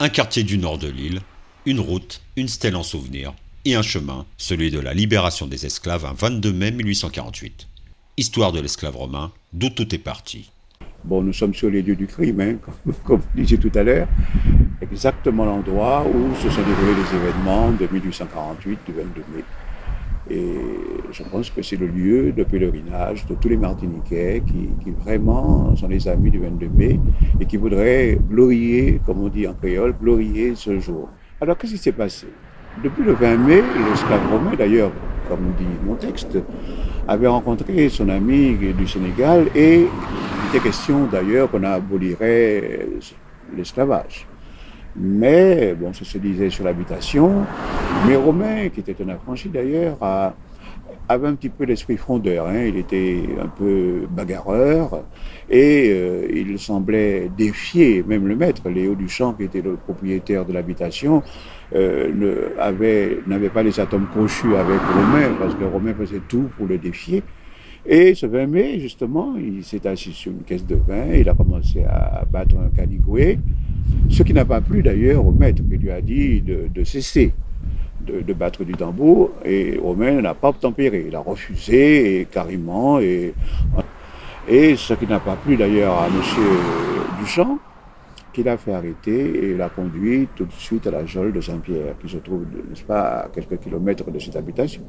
Un quartier du nord de l'île, une route, une stèle en souvenir, et un chemin, celui de la libération des esclaves un 22 mai 1848. Histoire de l'esclave romain, d'où tout est parti. Bon, nous sommes sur les lieux du crime, hein, comme vous disiez tout à l'heure, exactement l'endroit où se sont déroulés les événements de 1848, du 22 mai. Et je pense que c'est le lieu de pèlerinage de tous les Martiniquais qui vraiment sont les amis du 22 mai et qui voudraient glorier, comme on dit en créole, glorier ce jour. Alors, qu'est-ce qui s'est passé? Depuis le 20 mai, l'esclave romain, d'ailleurs, comme dit mon texte, avait rencontré son ami du Sénégal et il était question d'ailleurs qu'on abolirait l'esclavage. Mais, bon, ça se disait sur l'habitation. Mais Romain, qui était un affranchi d'ailleurs, avait un petit peu l'esprit frondeur. Hein. Il était un peu bagarreur et il semblait défier même le maître, Léo Duchamp, qui était le propriétaire de l'habitation, n'avait pas les atomes crochus avec Romain, parce que Romain faisait tout pour le défier. Et ce 20 mai, justement, il s'est assis sur une caisse de vin, il a commencé à battre un canigoué, ce qui n'a pas plu d'ailleurs au maître, qui lui a dit de cesser de battre du tambour, et Romain n'a pas tempéré, il a refusé et carrément, et ce qui n'a pas plu d'ailleurs à M. Duchamp, qui l'a fait arrêter et l'a conduit tout de suite à la geôle de Saint-Pierre, qui se trouve, n'est-ce pas, à quelques kilomètres de cette habitation.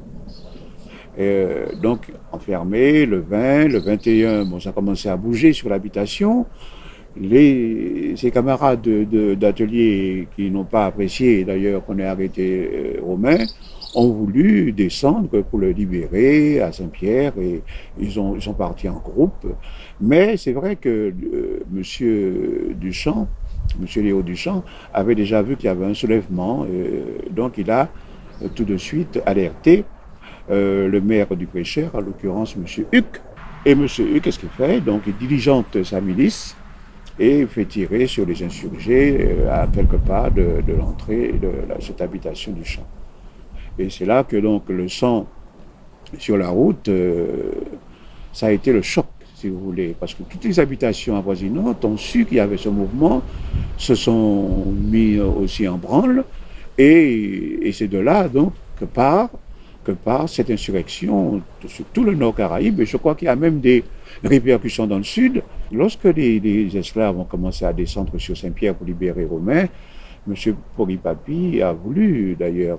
Donc, enfermé, le 20, le 21, bon, ça a commencé à bouger sur l'habitation. Ses camarades d'atelier qui n'ont pas apprécié d'ailleurs qu'on ait arrêté Romain ont voulu descendre pour le libérer à Saint-Pierre et ils sont partis en groupe. Mais c'est vrai que Monsieur Duchamp, Monsieur Léo Duchamp, avait déjà vu qu'il y avait un soulèvement, donc il a tout de suite alerté le maire du Prêcheur, en l'occurrence M. Huc. Et M. Huc, qu'est-ce qu'il fait? Donc il diligente sa milice et fait tirer sur les insurgés à quelques pas de l'entrée de cette habitation du champ. Et c'est là que donc le sang sur la route, ça a été le choc, si vous voulez, parce que toutes les habitations avoisinantes ont su qu'il y avait ce mouvement, se sont mis aussi en branle, et c'est de là donc que part cette insurrection sur tout le Nord Caraïbe, et je crois qu'il y a même des répercussions dans le Sud. Lorsque les esclaves ont commencé à descendre sur Saint-Pierre pour libérer Romain, M. Poripapi a voulu d'ailleurs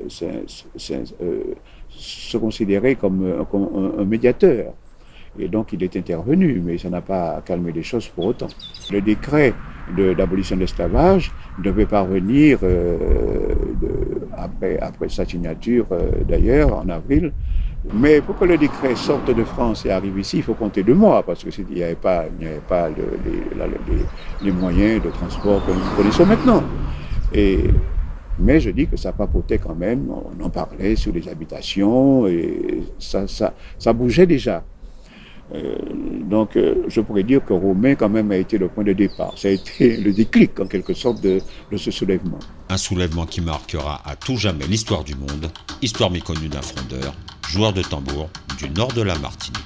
se considérer comme un médiateur. Et donc il est intervenu, mais ça n'a pas calmé les choses pour autant. Le décret d'abolition de l'esclavage devait parvenir après sa signature d'ailleurs en avril. Mais pour que le décret sorte de France et arrive ici, il faut compter 2 mois, parce qu'il n'y avait pas les moyens de transport que nous connaissons maintenant. Mais je dis que ça papotait quand même, on en parlait sur les habitations, et ça bougeait déjà. Donc je pourrais dire que Romain quand même a été le point de départ. Ça a été le déclic en quelque sorte de ce soulèvement. Un soulèvement qui marquera à tout jamais l'histoire du monde, histoire méconnue d'un frondeur, joueur de tambour du nord de la Martinique.